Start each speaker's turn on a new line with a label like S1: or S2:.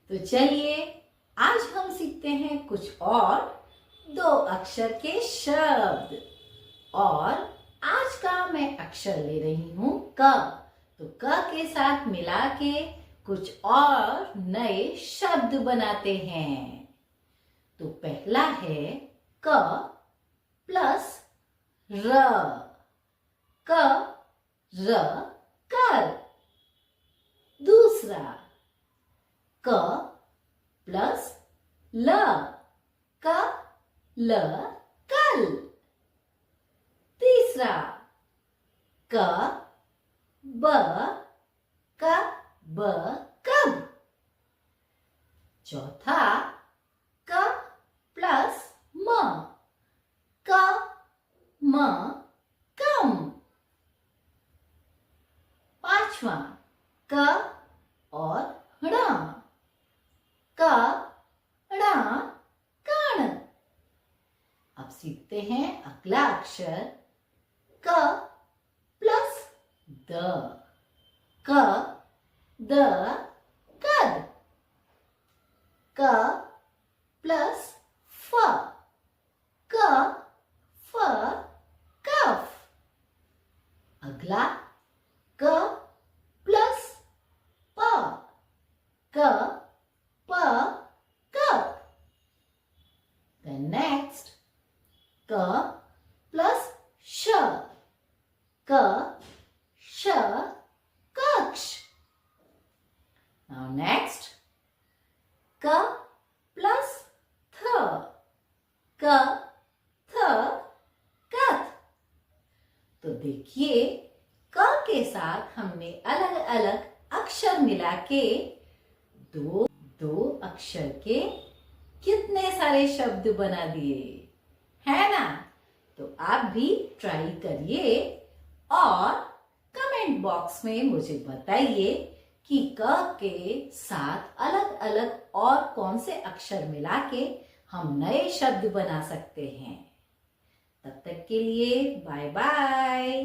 S1: तो चलिए आज हम सीखते हैं कुछ और 2 अक्षर के शब्द। और आज का मैं अक्षर ले रही हूँ क। तो क के साथ मिला के कुछ और नए शब्द बनाते हैं। तो पहला है क प्लस र। क र कर। दूसरा क प्लस ल। क ल कल। तीसरा क ब क ब कब। चौथा क प्लस म। क म कम। पांचवा क और ण। क ण कण। अब सीखते हैं अगला अक्षर क प्लस द। क द कद। क प्लस फ। क फ कफ। अगला क प्लस प। क प कप। Then next क प्लस श। क श कक्ष। Now next क प्लस थ। क थ कथ। तो देखिए क के साथ हमने अलग अलग अक्षर मिला के दो अक्षर के कितने सारे शब्द बना दिए, है ना। तो आप भी ट्राई करिए और कमेंट बॉक्स में मुझे बताइए कि क के साथ अलग अलग और कौन से अक्षर मिला के हम नए शब्द बना सकते हैं। तब तक के लिए बाय बाय।